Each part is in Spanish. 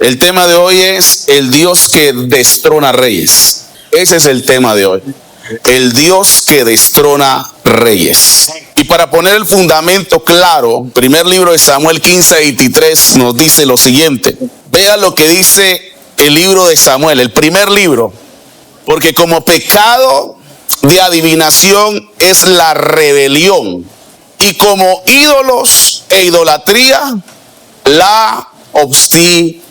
El tema de hoy es el Dios que destrona reyes. Ese es el tema de hoy. El Dios que destrona reyes. Y para poner el fundamento claro, primer libro de Samuel 15:23 nos dice lo siguiente. Vea lo que dice el libro de Samuel, el primer libro. Porque como pecado de adivinación es la rebelión, y como ídolos e idolatría la obstinación.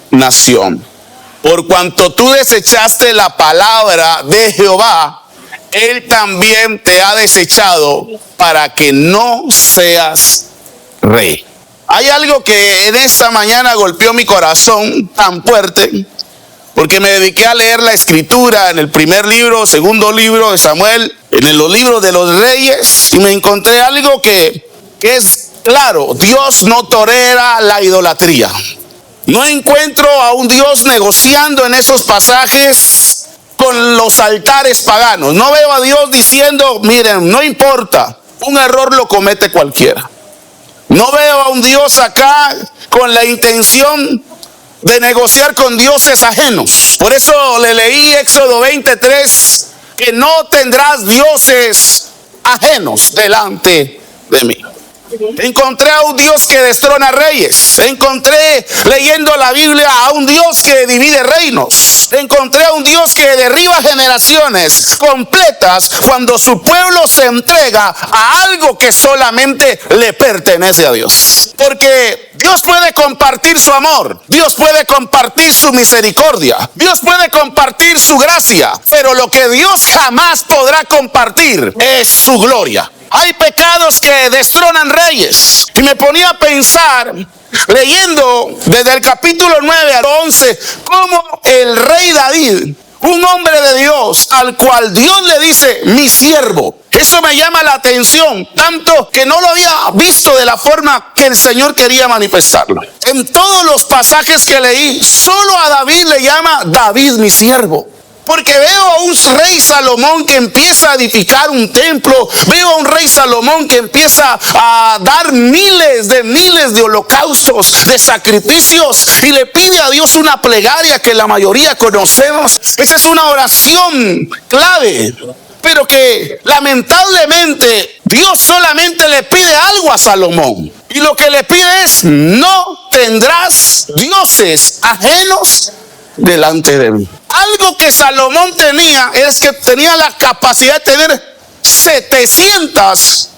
Por cuanto tú desechaste la palabra de Jehová, Él también te ha desechado para que no seas rey. Hay algo que en esta mañana golpeó mi corazón tan fuerte, porque me dediqué a leer la escritura en el primer libro, segundo libro de Samuel, en los libros de los reyes, y me encontré algo que es claro. Dios no tolera la idolatría. No encuentro a un Dios negociando en esos pasajes con los altares paganos. No veo a Dios diciendo, miren, no importa, un error lo comete cualquiera. No veo a un Dios acá con la intención de negociar con dioses ajenos. Por eso le leí Éxodo 23, que no tendrás dioses ajenos delante de mí. Encontré a un Dios que destrona reyes. Encontré leyendo la Biblia a un Dios que divide reinos. Encontré a un Dios que derriba generaciones completas cuando su pueblo se entrega a algo que solamente le pertenece a Dios. Porque Dios puede compartir su amor, Dios puede compartir su misericordia, Dios puede compartir su gracia, pero lo que Dios jamás podrá compartir es su gloria. Hay pecados que destronan reyes. Y me ponía a pensar, leyendo desde el capítulo 9 al 11, cómo el rey David, un hombre de Dios, al cual Dios le dice, mi siervo. Eso me llama la atención, tanto que no lo había visto de la forma que el Señor quería manifestarlo. En todos los pasajes que leí, solo a David le llama David, mi siervo. Porque veo a un rey Salomón que empieza a edificar un templo. Veo a un rey Salomón que empieza a dar miles de holocaustos, de sacrificios, y le pide a Dios una plegaria que la mayoría conocemos. Esa es una oración clave, pero que lamentablemente Dios solamente le pide algo a Salomón. Y lo que le pide es, no tendrás dioses ajenos delante de mí. Algo que Salomón tenía es que tenía la capacidad de tener 700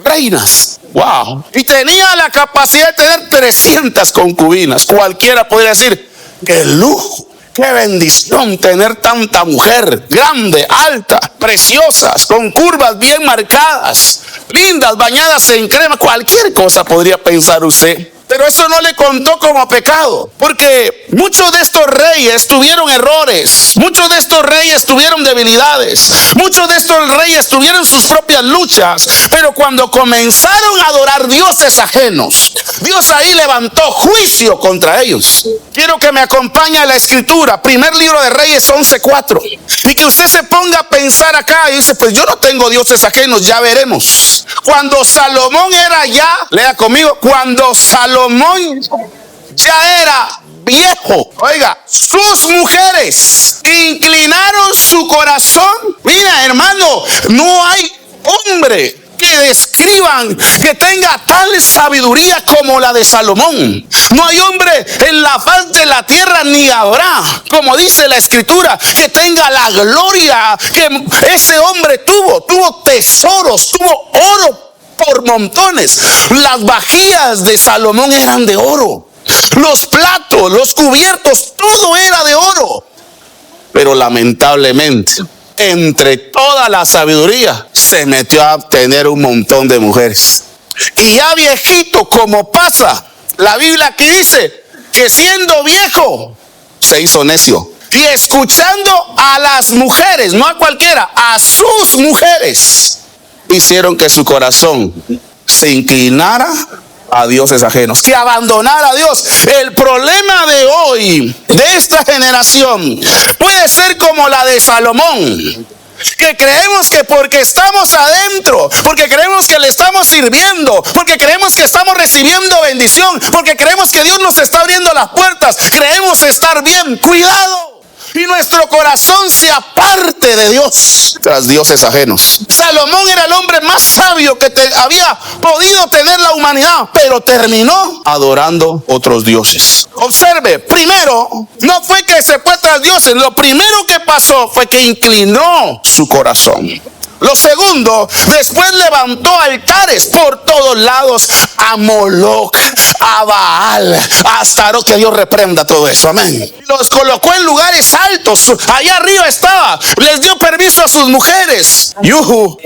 reinas. Wow. Y tenía la capacidad de tener 300 concubinas. Cualquiera podría decir, qué lujo, qué bendición tener tanta mujer, grande, alta, preciosas, con curvas bien marcadas, lindas, bañadas en crema. Cualquier cosa podría pensar usted. Pero eso no le contó como pecado, porque muchos de estos reyes tuvieron errores, muchos de estos reyes tuvieron debilidades, muchos de estos reyes tuvieron sus propias luchas, pero cuando comenzaron a adorar dioses ajenos, Dios ahí levantó juicio contra ellos. Quiero que me acompañe a la escritura, primer libro de Reyes 11:4, y que usted se ponga a pensar acá y dice, pues yo no tengo dioses ajenos, ya veremos. Cuando Salomón era ya, lea conmigo, cuando Salomón ya era viejo, oiga, sus mujeres inclinaron su corazón. Mira, hermano, no hay hombre que describan que tenga tal sabiduría como la de Salomón. No hay hombre en la faz de la tierra, ni habrá, como dice la escritura, que tenga la gloria que ese hombre tuvo tesoros, tuvo oro por montones. Las vajillas de Salomón eran de oro, los platos, los cubiertos, todo era de oro. Pero lamentablemente, entre toda la sabiduría, se metió a tener un montón de mujeres. Y ya viejito, como pasa, la Biblia aquí dice que siendo viejo, se hizo necio. Y escuchando a las mujeres, no a cualquiera, a sus mujeres, hicieron que su corazón se inclinara a dioses ajenos, que abandonara a Dios. El problema de hoy, de esta generación, puede ser como la de Salomón, Que creemos que porque estamos adentro, porque creemos que le estamos sirviendo, porque creemos que estamos recibiendo bendición, porque creemos que Dios nos está abriendo las puertas, creemos estar bien. Cuidado. Y nuestro corazón se aparte de Dios tras dioses ajenos. Salomón era el hombre más sabio que había podido tener la humanidad, pero terminó adorando otros dioses. Observe, primero, no fue que se fue tras dioses, lo primero que pasó fue que inclinó su corazón. Lo segundo, después levantó altares por todos lados a Moloch, a Baal, a Astarot, que Dios reprenda todo eso, amén. Los colocó en lugares altos, allá arriba estaba, les dio permiso a sus mujeres.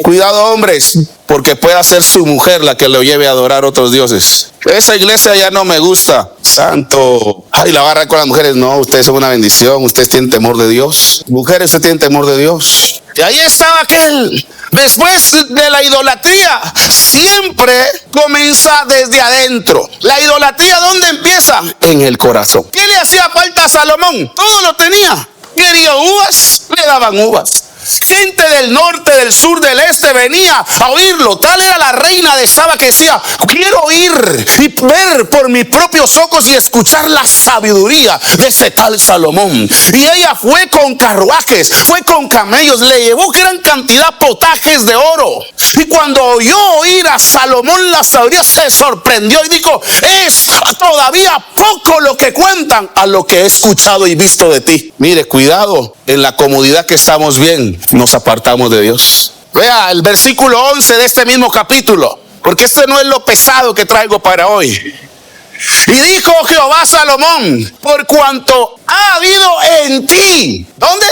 Cuidado, hombres, porque pueda ser su mujer la que lo lleve a adorar a otros dioses. Esa iglesia ya no me gusta, santo. Ay, la barra con las mujeres, no, ustedes son una bendición, ustedes tienen temor de Dios. Mujeres, ustedes tienen temor de Dios. Y ahí estaba aquel. Después de la idolatría, siempre comienza desde adentro. La idolatría, ¿dónde empieza? En el corazón. ¿Qué le hacía falta a Salomón? Todo lo tenía. Quería uvas, le daban uvas. Gente del norte, del sur, del este venía a oírlo. Tal era la reina de Saba que decía: quiero oír y ver por mis propios ojos y escuchar la sabiduría de ese tal Salomón. Y ella fue con carruajes, fue con camellos, le llevó gran cantidad de potajes de oro. Y cuando oyó oír a Salomón la sabiduría, se sorprendió y dijo: es todavía poco lo que cuentan a lo que he escuchado y visto de ti. Mire, cuidado, en la comodidad que estamos bien, nos apartamos de Dios. Vea el versículo 11 de este mismo capítulo, porque este no es lo pesado que traigo para hoy. Y dijo Jehová a Salomón: por cuanto ha habido en ti, ¿dónde?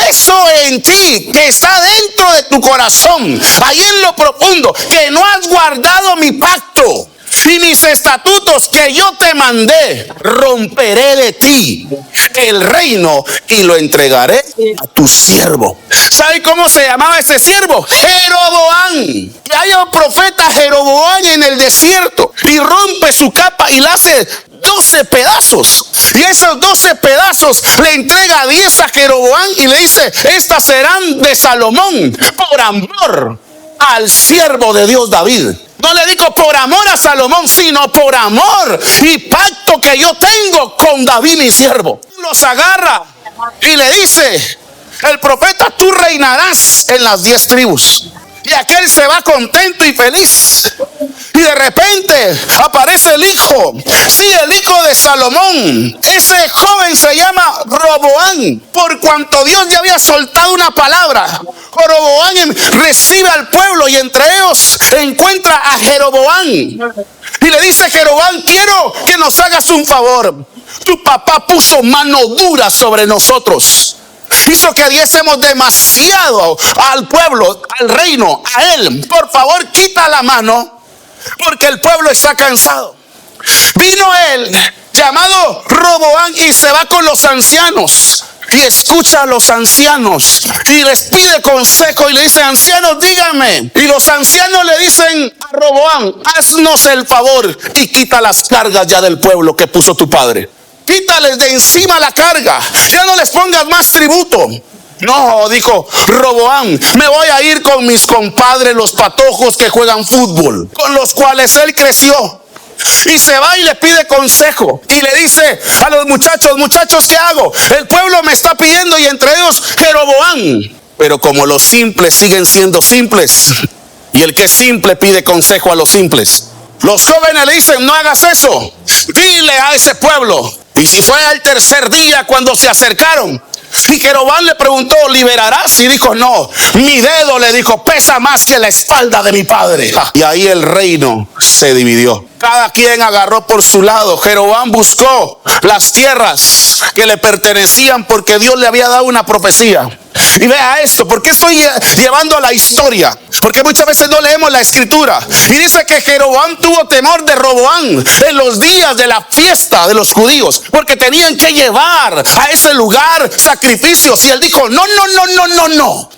Eso en ti, que está dentro de tu corazón, ahí en lo profundo, que no has guardado mi pacto y mis estatutos que yo te mandé, romperé de ti el reino y lo entregaré a tu siervo. ¿Sabe cómo se llamaba ese siervo? Jeroboam. Que haya un profeta Jeroboam en el desierto y rompe su capa y la hace 12 pedazos. Y esos 12 pedazos le entrega 10 a Jeroboam y le dice: estas serán de Salomón por amor al siervo de Dios David. No le digo por amor a Salomón, sino por amor y pacto que yo tengo con David mi siervo. Los agarra y le dice el profeta: tú reinarás en las 10 tribus. Y aquel se va contento y feliz. Y de repente aparece el hijo. Sí, el hijo de Salomón. Ese joven se llama Roboam. Por cuanto Dios ya había soltado una palabra, Roboam recibe al pueblo y entre ellos encuentra a Jeroboam. Y le dice: Jeroboam, quiero que nos hagas un favor. Tu papá puso mano dura sobre nosotros. Hizo que diésemos demasiado al pueblo, al reino, a él. Por favor, quita la mano, porque el pueblo está cansado. Vino él, llamado Roboam, y se va con los ancianos. Y escucha a los ancianos y les pide consejo y le dice: ancianos, díganme. Y los ancianos le dicen a Roboam: haznos el favor y quita las cargas ya del pueblo que puso tu padre. Quítales de encima la carga, ya no les pongas más tributo. No, dijo Roboam, me voy a ir con mis compadres, los patojos que juegan fútbol, con los cuales él creció. Y se va y le pide consejo y le dice a los muchachos, ¿qué hago? El pueblo me está pidiendo, y entre ellos Jeroboam. Pero como los simples siguen siendo simples, y el que es simple pide consejo a los simples, los jóvenes le dicen: no hagas eso, dile a ese pueblo. Y si fue al tercer día cuando se acercaron, y Jeroboam le preguntó: ¿liberarás? Y dijo: no, mi dedo, le dijo, pesa más que la espalda de mi padre. Y ahí el reino se dividió. Cada quien agarró por su lado. Jeroboam buscó las tierras que le pertenecían porque Dios le había dado una profecía. Y vea esto, ¿por qué estoy llevando a la historia? Porque muchas veces no leemos la escritura. Y dice que Jeroboam tuvo temor de Roboam en los días de la fiesta de los judíos, porque tenían que llevar a ese lugar sacrificios. Y él dijo: no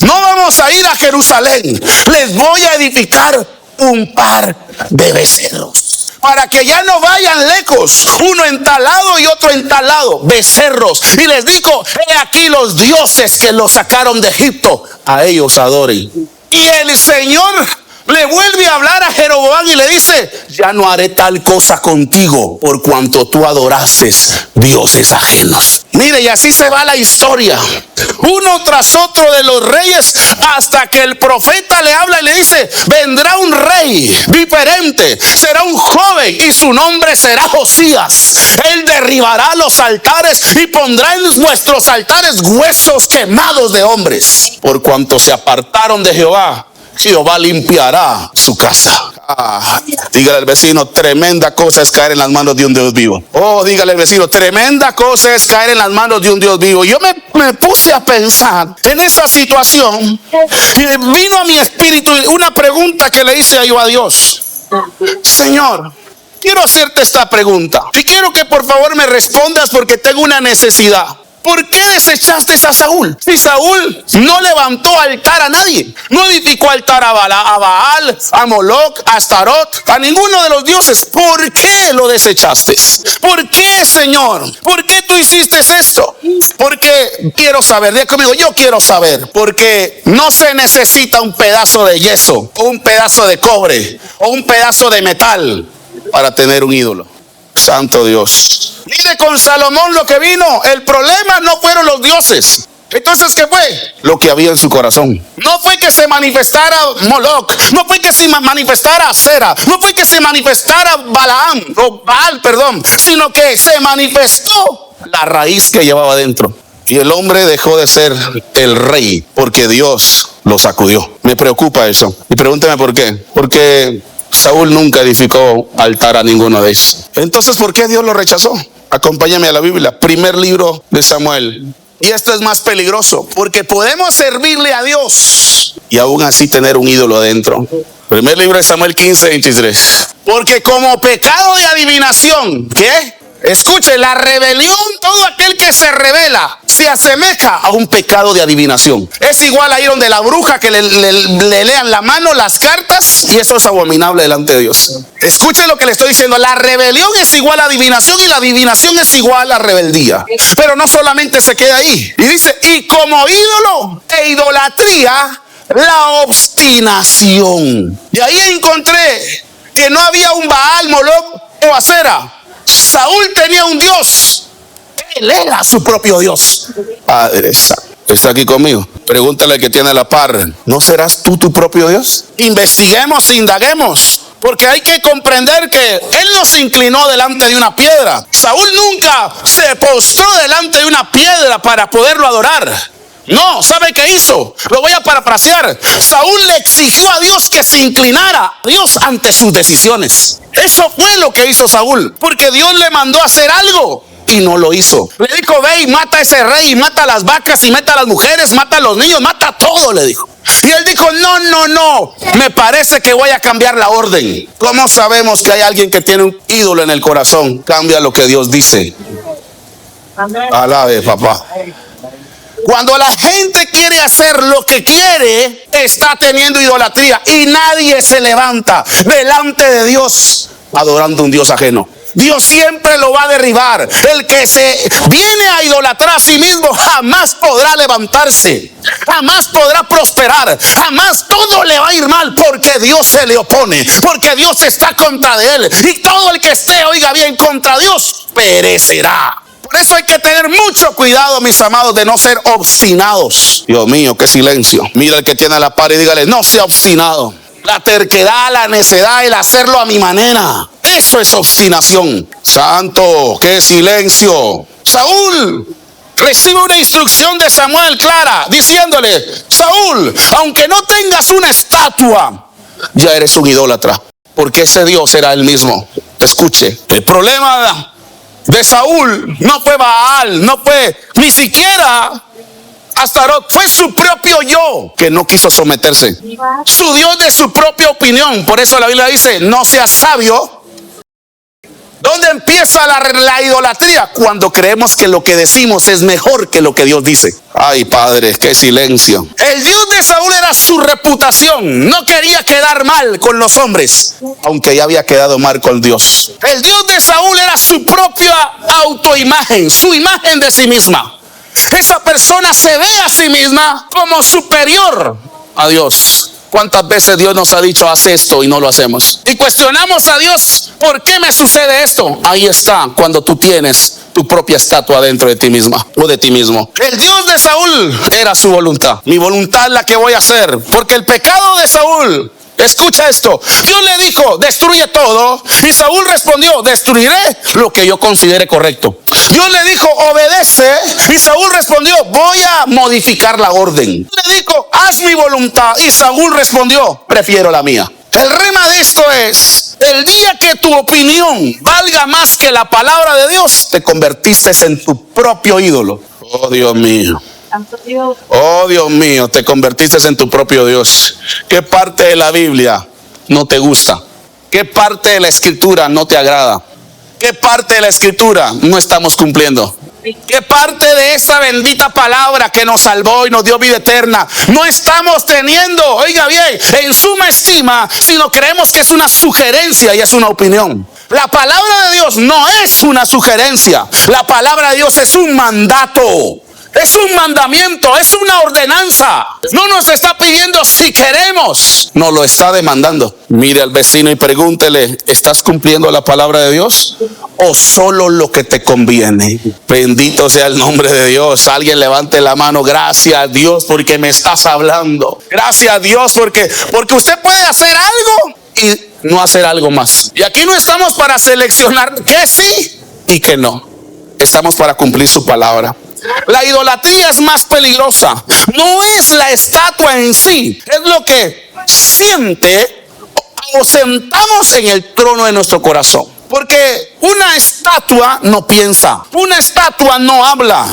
vamos a ir a Jerusalén, les voy a edificar un par de becerros. para que ya no vayan lejos, uno en tal lado y otro en tal lado, becerros. Y les dijo: he aquí los dioses que los sacaron de Egipto, a ellos adoren. Y el Señor le vuelve a hablar a Jeroboam y le dice: ya no haré tal cosa contigo, por cuanto tú adorases dioses ajenos. Mire, y así se va la historia, uno tras otro de los reyes, hasta que el profeta le habla y le dice: vendrá un rey diferente, será un joven y su nombre será Josías. Él derribará los altares y pondrá en vuestros altares huesos quemados de hombres. Por cuanto se apartaron de Jehová, Jehová limpiará su casa. Dígale al vecino: tremenda cosa es caer en las manos de un Dios vivo. Oh, dígale al vecino: tremenda cosa es caer en las manos de un Dios vivo. Yo me puse a pensar en esa situación y vino a mi espíritu una pregunta que le hice yo a Dios: Señor, quiero hacerte esta pregunta y quiero que por favor me respondas, porque tengo una necesidad. ¿Por qué desechaste a Saúl? Si Saúl no levantó altar a nadie, no edificó altar a Baal, a Moloc, a Astarot, a ninguno de los dioses. ¿Por qué lo desechaste? ¿Por qué, Señor? ¿Por qué tú hiciste esto? Porque quiero saber, diga conmigo: yo quiero saber. Porque no se necesita un pedazo de yeso, o un pedazo de cobre, o un pedazo de metal para tener un ídolo. Santo Dios. Mire con Salomón lo que vino. El problema no fueron los dioses. Entonces, ¿qué fue? Lo que había en su corazón. No fue que se manifestara Moloc, no fue que se manifestara Asera, no fue que se manifestara Baal, sino que se manifestó la raíz que llevaba dentro. Y el hombre dejó de ser el rey porque Dios lo sacudió. Me preocupa eso. Y pregúnteme por qué. Porque Saúl nunca edificó altar a ninguno de ellos. Entonces, ¿por qué Dios lo rechazó? Acompáñame a la Biblia, primer libro de Samuel. Y esto es más peligroso, porque podemos servirle a Dios y aún así tener un ídolo adentro. Primer libro de Samuel 15:23. Porque como pecado de adivinación, ¿qué? Escuche, la rebelión, todo aquel que se revela se asemeja a un pecado de adivinación. Es igual ahí donde la bruja que le lean la mano, las cartas, y eso es abominable delante de Dios. Escuche lo que le estoy diciendo: la rebelión es igual a adivinación y la adivinación es igual a rebeldía. Pero no solamente se queda ahí. Y dice: y como ídolo e idolatría, la obstinación. Y ahí encontré que no había un Baal, Moloc o Asera. Saúl tenía un Dios. Él era su propio Dios. Padre Santo, ¿está aquí conmigo? Pregúntale al que tiene la par: ¿no serás tú tu propio Dios? Investiguemos, indaguemos, porque hay que comprender que él no se inclinó delante de una piedra. Saúl nunca se postró delante de una piedra para poderlo adorar. No, ¿sabe qué hizo? Lo voy a parafrasear. Saúl le exigió a Dios que se inclinara a Dios ante sus decisiones. Eso fue lo que hizo Saúl, porque Dios le mandó a hacer algo y no lo hizo. Le dijo: ve y mata a ese rey, y mata a las vacas, y mata a las mujeres, mata a los niños, mata todo, le dijo. Y él dijo: no, me parece que voy a cambiar la orden. ¿Cómo sabemos que hay alguien que tiene un ídolo en el corazón? Cambia lo que Dios dice. Alabe, papá. Cuando la gente quiere hacer lo que quiere, está teniendo idolatría, y nadie se levanta delante de Dios adorando un Dios ajeno. Dios siempre lo va a derribar. El que se viene a idolatrar a sí mismo jamás podrá levantarse, jamás podrá prosperar, jamás, todo le va a ir mal, porque Dios se le opone, porque Dios está contra de él, y todo el que esté, oiga bien, contra Dios perecerá. Por eso hay que tener mucho cuidado, mis amados, de no ser obstinados. Dios mío, qué silencio. Mira al que tiene la par y dígale: no sea obstinado. La terquedad, la necedad, el hacerlo a mi manera, eso es obstinación. Santo, qué silencio. Saúl recibe una instrucción de Samuel clara, diciéndole: Saúl, aunque no tengas una estatua, ya eres un idólatra, porque ese Dios era él mismo. Escuche, el problema de Saúl no fue Baal, no fue ni siquiera Astarot, fue su propio yo que no quiso someterse. Su Dios de su propia opinión. Por eso la Biblia dice: no seas sabio ¿Dónde empieza la idolatría? Cuando creemos que lo que decimos es mejor que lo que Dios dice. Ay, Padre, qué silencio. El Dios de Saúl era su reputación. No quería quedar mal con los hombres, aunque ya había quedado mal con Dios. El Dios de Saúl era su propia autoimagen, su imagen de sí misma. Esa persona se ve a sí misma como superior a Dios. ¿Cuántas veces Dios nos ha dicho, haz esto y no lo hacemos? Y cuestionamos a Dios, ¿por qué me sucede esto? Ahí está, cuando tú tienes tu propia estatua dentro de ti misma o de ti mismo. El Dios de Saúl era su voluntad. Mi voluntad es la que voy a hacer, porque el pecado de Saúl, escucha esto, Dios le dijo, destruye todo, y Saúl respondió, destruiré lo que yo considere correcto. Dios le dijo, obedece, y Saúl respondió, voy a modificar la orden. Le dijo, haz mi voluntad, y Saúl respondió, prefiero la mía. El rema de esto es, el día que tu opinión valga más que la palabra de Dios, te convertiste en tu propio ídolo. Oh, Dios mío. Oh, Dios mío, te convertiste en tu propio Dios. ¿Qué parte de la Biblia no te gusta? ¿Qué parte de la Escritura no te agrada? ¿Qué parte de la Escritura no estamos cumpliendo? ¿Qué parte de esta bendita palabra que nos salvó y nos dio vida eterna no estamos teniendo, oiga bien, en suma estima, sino creemos que es una sugerencia y es una opinión? La palabra de Dios no es una sugerencia. La palabra de Dios es un mandato. Es un mandamiento, es una ordenanza. No nos está pidiendo si queremos, nos lo está demandando. Mire al vecino y pregúntele, ¿estás cumpliendo la palabra de Dios o solo lo que te conviene? Bendito sea el nombre de Dios. Alguien levante la mano. Gracias a Dios porque me estás hablando. Gracias a Dios porque usted puede hacer algo y no hacer algo más. Y aquí no estamos para seleccionar que sí y que no. Estamos para cumplir su palabra. La idolatría es más peligrosa. No es la estatua en sí, es lo que siente o sentamos en el trono de nuestro corazón. Porque una estatua no piensa, una estatua no habla,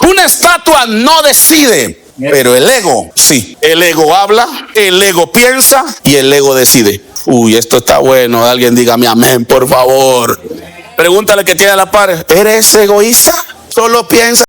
una estatua no decide. Pero el ego, sí, el ego habla, el ego piensa y el ego decide. Uy, esto está bueno. Alguien dígame amén, por favor. Pregúntale que tiene a la par, ¿eres egoísta? ¿Solo piensas